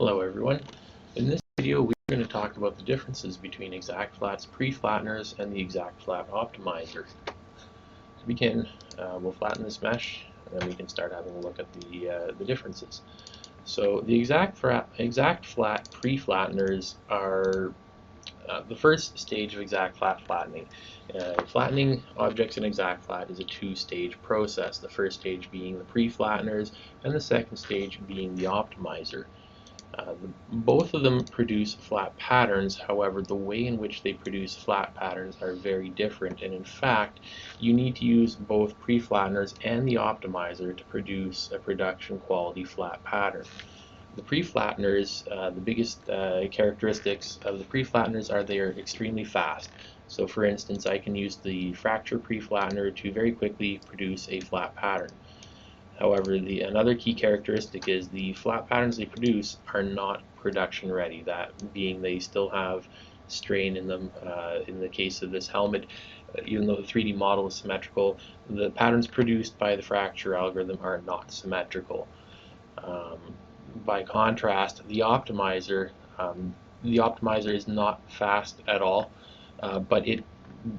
Hello everyone. In this video we're going to talk about the differences between exact flats, pre-flatteners, and the exact flat optimizer. To begin, we'll flatten this mesh and then we can start having a look at the differences. So the exact flat pre-flatteners are the first stage of exact flat flattening. Flattening objects in exact flat is a two-stage process, the first stage being the pre-flatteners and the second stage being the optimizer. Both of them produce flat patterns, however the way in which they produce flat patterns are very different, and in fact you need to use both pre-flatteners and the optimizer to produce a production quality flat pattern. The pre-flatteners, the biggest characteristics of the pre-flatteners are they are extremely fast. So for instance, I can use the fracture pre-flattener to very quickly produce a flat pattern. However, another key characteristic is the flat patterns they produce are not production ready, that being they still have strain in them. In the case of this helmet, even though the 3D model is symmetrical, the patterns produced by the fracture algorithm are not symmetrical. By contrast, the optimizer is not fast at all, but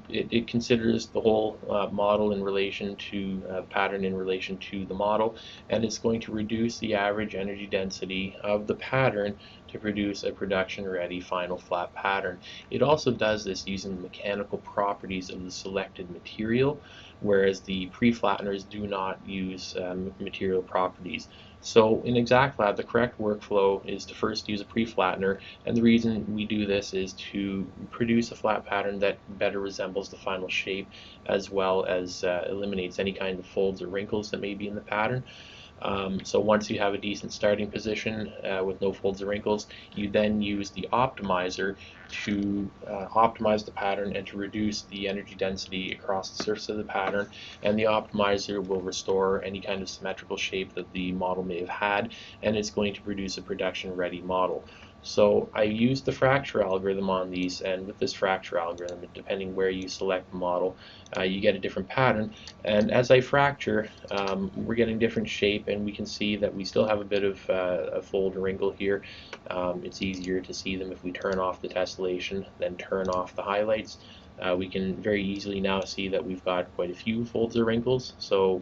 it considers the whole model in relation to pattern in relation to the model, and it's going to reduce the average energy density of the pattern to produce a production ready final flat pattern. It also does this using the mechanical properties of the selected material, whereas the pre-flatteners do not use material properties. So in exact flat, the correct workflow is to first use a pre-flattener, and the reason we do this is to produce a flat pattern that better resembles the final shape, as well as eliminates any kind of folds or wrinkles that may be in the pattern. So once you have a decent starting position with no folds or wrinkles, you then use the optimizer to optimize the pattern and to reduce the energy density across the surface of the pattern, and the optimizer will restore any kind of symmetrical shape that the model may have had, and it's going to produce a production ready model. So I used the fracture algorithm on these, and with this fracture algorithm, depending where you select the model, you get a different pattern. And as I fracture, we're getting different shape, and we can see that we still have a bit of a fold or wrinkle here. It's easier to see them if we turn off the tessellation, then turn off the highlights. We can very easily now see that we've got quite a few folds or wrinkles. So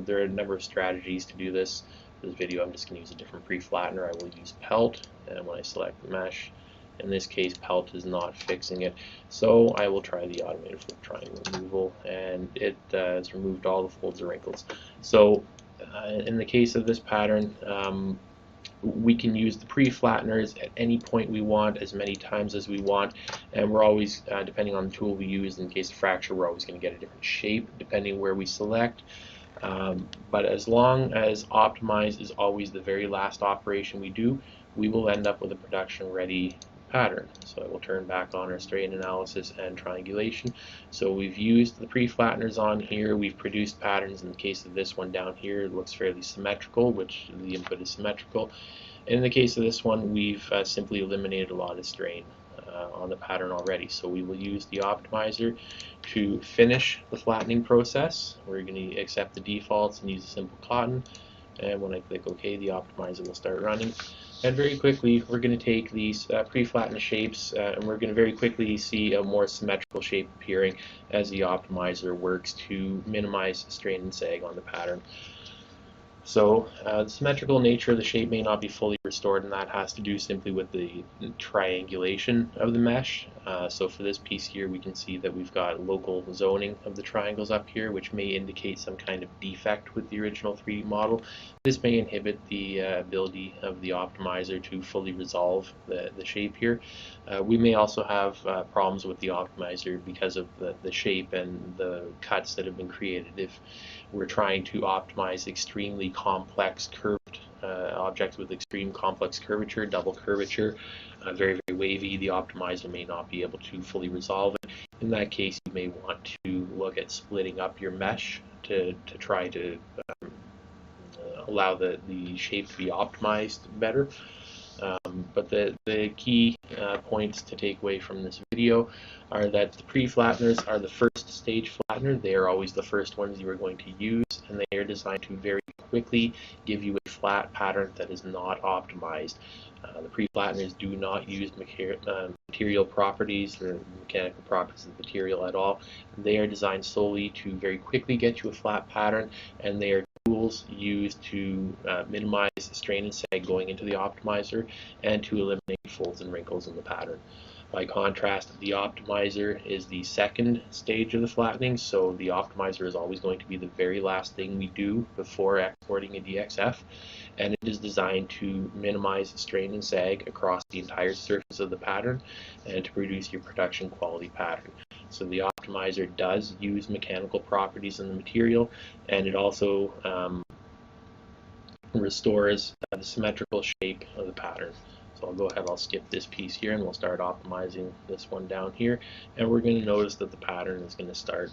there are a number of strategies to do this. For this video, I'm just going to use a different pre-flattener. I will use pelt, and when I select the mesh, in this case pelt is not fixing it, so I will try the automated flip triangle removal, and it has removed all the folds or wrinkles. So in the case of this pattern, we can use the pre-flatteners at any point we want, as many times as we want, and we're always, depending on the tool we use, in the case of fracture, we're always going to get a different shape depending where we select. But as long as optimize is always the very last operation we do, we will end up with a production ready pattern. So I will turn back on our strain analysis and triangulation. So we've used the pre-flatteners on here, we've produced patterns. In the case of this one down here, it looks fairly symmetrical, which the input is symmetrical. And in the case of this one, we've simply eliminated a lot of strain on the pattern already. So we will use the optimizer to finish the flattening process. We're going to accept the defaults and use a simple cotton, and when I click OK, the optimizer will start running. And very quickly we're going to take these pre-flattened shapes and we're going to very quickly see a more symmetrical shape appearing as the optimizer works to minimize strain and sag on the pattern. So the symmetrical nature of the shape may not be fully restored, and that has to do simply with the triangulation of the mesh. So for this piece here, we can see that we've got local zoning of the triangles up here, which may indicate some kind of defect with the original 3D model. This may inhibit the ability of the optimizer to fully resolve the shape here. We may also have problems with the optimizer because of the shape and the cuts that have been created. If we're trying to optimize extremely complex curved objects with extreme complex curvature, double curvature, very wavy, the optimizer may not be able to fully resolve it. In that case, you may want to look at splitting up your mesh to try to allow the shape to be optimized better. But the key points to take away from this video are that the pre-flatteners are the first stage flattener. They are always the first ones you are going to use, and they are designed to very quickly give you a flat pattern that is not optimized. The pre-flatteners do not use material properties or mechanical properties of the material at all. They are designed solely to very quickly get you a flat pattern, and they are tools used to minimize strain and sag going into the optimizer and to eliminate folds and wrinkles in the pattern. By contrast, the optimizer is the second stage of the flattening, so the optimizer is always going to be the very last thing we do before exporting a DXF, and it is designed to minimize strain and sag across the entire surface of the pattern and to produce your production quality pattern. So the optimizer does use mechanical properties in the material, and it also restores the symmetrical shape of the pattern. So I'll go ahead, I'll skip this piece here, and we'll start optimizing this one down here. And we're going to notice that the pattern is going to start,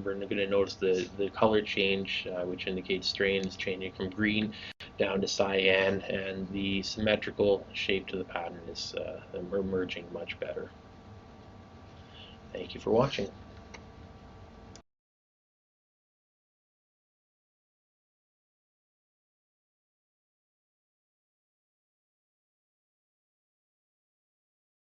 we're going to notice the color change, which indicates strain is changing from green down to cyan, and the symmetrical shape to the pattern is emerging much better. Thank you for watching.